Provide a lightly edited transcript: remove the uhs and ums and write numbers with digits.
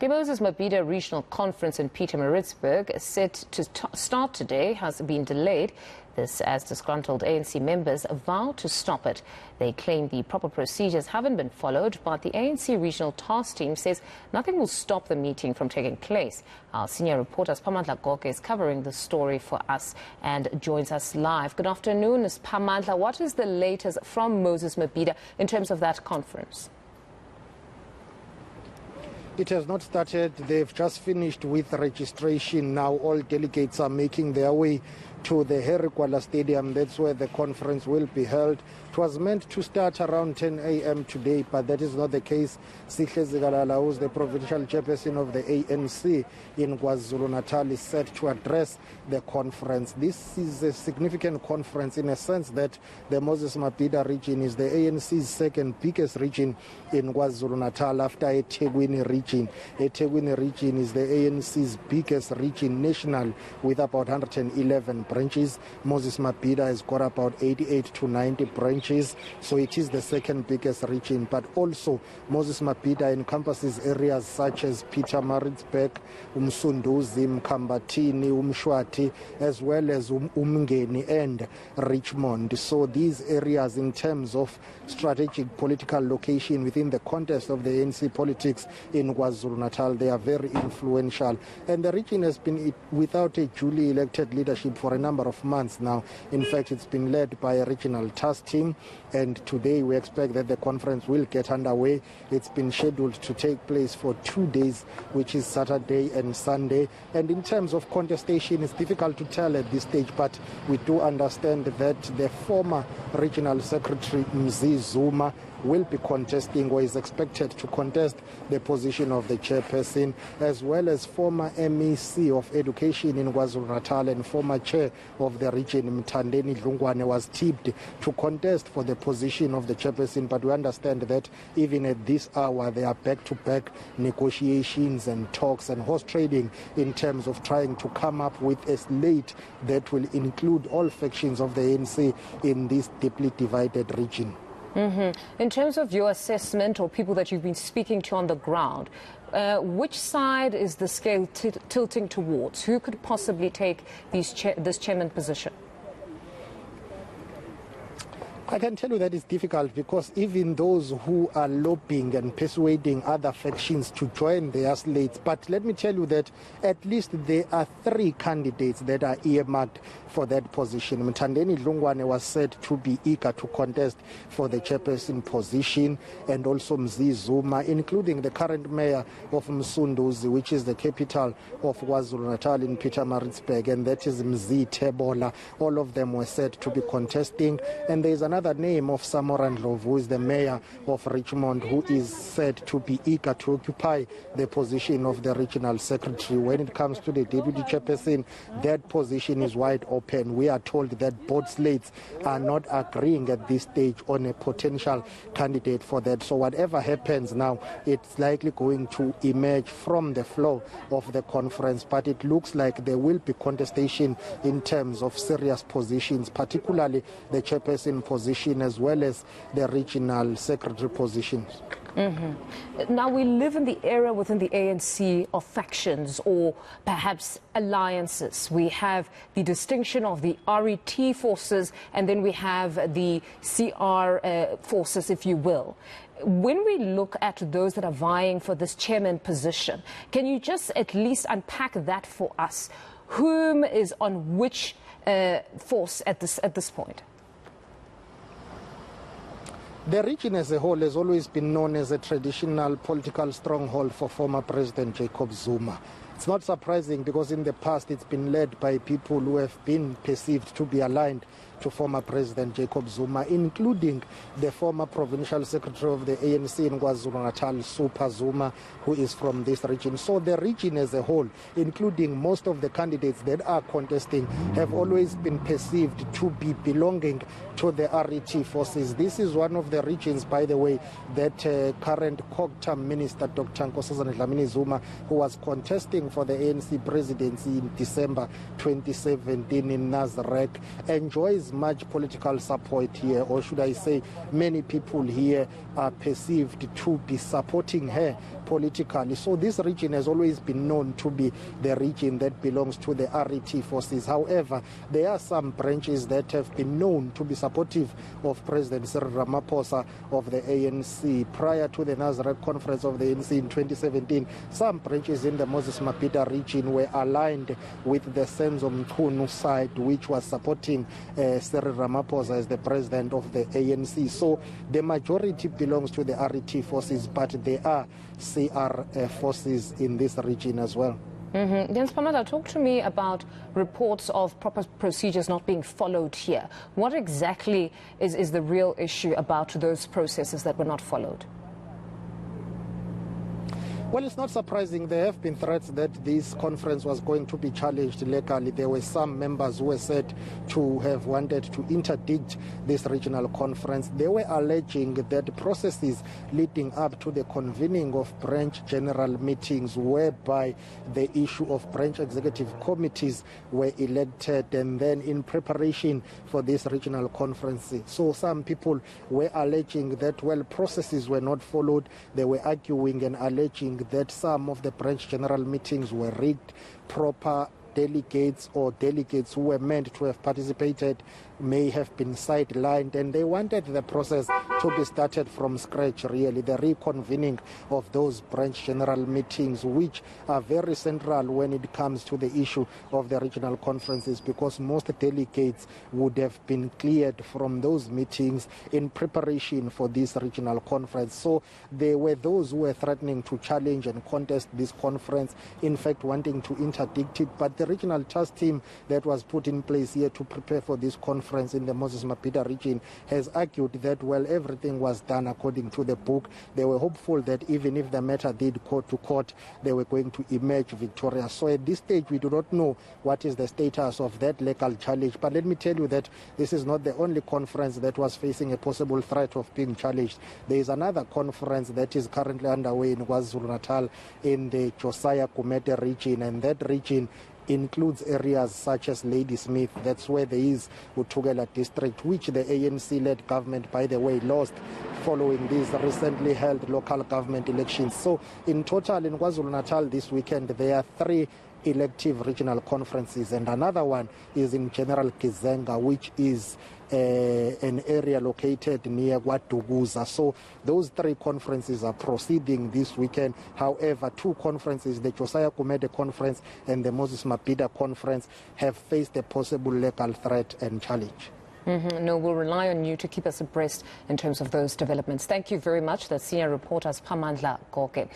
The Moses Mabhida Regional Conference in Pietermaritzburg, set to start today, has been delayed. This as disgruntled ANC members vow to stop it. They claim the proper procedures haven't been followed, but the ANC Regional Task Team says nothing will stop the meeting from taking place. Our senior reporter Siphamandla Goge is covering the story for us and joins us live. Good afternoon, Siphamandla. What is the latest from Moses Mabhida in terms of that conference? It has not started. They've just finished with registration. Now all delegates are making their way to the Herikwala Stadium. That's where the conference will be held. It was meant to start around 10 a.m. today, but that is not the case. Sihle Zikalala, who is the provincial chairperson of the ANC in KwaZulu-Natal, is set to address the conference. This is a significant conference in a sense that the Moses Mabhida region is the ANC's second biggest region in KwaZulu-Natal after eThekwini region. eThekwini region is the ANC's biggest region national with about 111 branches. Moses Mabhida has got about 88 to 90 branches, so it is the second biggest region. But also Moses Mabhida encompasses areas such as Pietermaritzburg, Umsunduzi, Mkambatini, Umshwati, as well as Umngeni and Richmond. So these areas, in terms of strategic political location within the context of the ANC politics in KwaZulu-Natal, they are very influential. And the region has been without a duly elected leadership for a number of months now. In fact, it's been led by a regional task team, and today we expect that the conference will get underway. It's been scheduled to take place for 2 days, which is Saturday and Sunday. And in terms of contestation, it's difficult to tell at this stage, but we do understand that the former regional secretary Mzi Zuma will be contesting, or is expected to contest, the position of the chairperson, as well as former MEC of Education in KwaZulu-Natal and former chair of the region, Mthandeni Dlungwane, was tipped to contest for the position of the chairperson. But we understand that even at this hour, there are back-to-back negotiations and talks and horse trading in terms of trying to come up with a slate that will include all factions of the ANC in this deeply divided region. In terms of your assessment or people that you've been speaking to on the ground, which side is the scale tilting towards? Who could possibly take this chairman position? I can tell you that it's difficult, because even those who are lobbying and persuading other factions to join their slates, but let me tell you that at least there are 3 candidates that are earmarked for that position. Mthandeni Dlungwane was said to be eager to contest for the chairperson position, and also Mzi Zuma, including the current mayor of Msunduzi, which is the capital of KwaZulu-Natal, in Pietermaritzburg, and that is Mzi Tebola. All of them were said to be contesting, and there is another name of Samoran Ndlovu, who is the mayor of Richmond, who is said to be eager to occupy the position of the regional secretary. When it comes to the deputy chairperson, that position is wide open. We are told that both slates are not agreeing at this stage on a potential candidate for that. So whatever happens now, it's likely going to emerge from the flow of the conference, but it looks like there will be contestation in terms of serious positions, particularly the chairperson position as well as the regional secretary positions. Now, we live in the era within the ANC of factions or perhaps alliances. We have the distinction of the RET forces, and then we have the CR forces, if you will. When we look at those that are vying for this chairman position, can you just at least unpack that for us? Whom is on which force at this point? The region as a whole has always been known as a traditional political stronghold for former President Jacob Zuma. It's not surprising, because in the past it's been led by people who have been perceived to be aligned to former President Jacob Zuma, including the former provincial secretary of the ANC in KwaZulu-Natal, Super Zuma, who is from this region. So the region as a whole, including most of the candidates that are contesting, have always been perceived to be belonging to the RET forces. This is one of the regions, by the way, that current COGTA minister, Dr. Nkosazana Dlamini Zuma, who was contesting for the ANC presidency in December 2017 in Nazareth, enjoys much political support here, or should I say many people here are perceived to be supporting her politically. So this region has always been known to be the region that belongs to the RET forces. However, there are some branches that have been known to be supportive of President Cyril Ramaphosa of the ANC. Prior to the Nazareth conference of the ANC in 2017, some branches in the Moses Mabhida region were aligned with the Senzo Mchunu side, which was supporting Cyril Ramaphosa as the president of the ANC. So the majority belongs to the RET forces, but there are CR forces in this region as well. Then Siphamandla, talk to me about reports of proper procedures not being followed here. What exactly is the real issue about those processes that were not followed? Well, it's not surprising. There have been threats that this conference was going to be challenged legally. There were some members who were said to have wanted to interdict this regional conference. They were alleging that processes leading up to the convening of branch general meetings, whereby the issue of branch executive committees were elected, and then in preparation for this regional conference. So some people were alleging that, well, processes were not followed. They were arguing and alleging that some of the branch general meetings were rigged. Proper delegates or delegates who were meant to have participated may have been sidelined, and they wanted the process to be started from scratch, really, the reconvening of those branch general meetings, which are very central when it comes to the issue of the regional conferences, because most delegates would have been cleared from those meetings in preparation for this regional conference. So there were those who were threatening to challenge and contest this conference, in fact wanting to interdict it, but the regional task team that was put in place here to prepare for this conference in the Moses Mabhida region has argued that, well, everything was done according to the book. They were hopeful that even if the matter did go to court, they were going to emerge victorious. So at this stage, we do not know what is the status of that legal challenge. But let me tell you that this is not the only conference that was facing a possible threat of being challenged. There is another conference that is currently underway in KwaZulu-Natal in the Josiah Kumete region, and that region includes areas such as Ladysmith. That's where there is Utugela district, which the ANC-led government, by the way, lost following these recently held local government elections. So in total in KwaZulu-Natal this weekend, there are 3 elective regional conferences, and another one is in General Kizenga, which is an area located near Watuguza. So those 3 conferences are proceeding this weekend. However, 2 conferences, the Josiah Kumete conference and the Moses Mabhida conference, have faced a possible legal threat and challenge. No, we'll rely on you to keep us abreast in terms of those developments. Thank you very much. That's senior reporter Siphamandla Goge.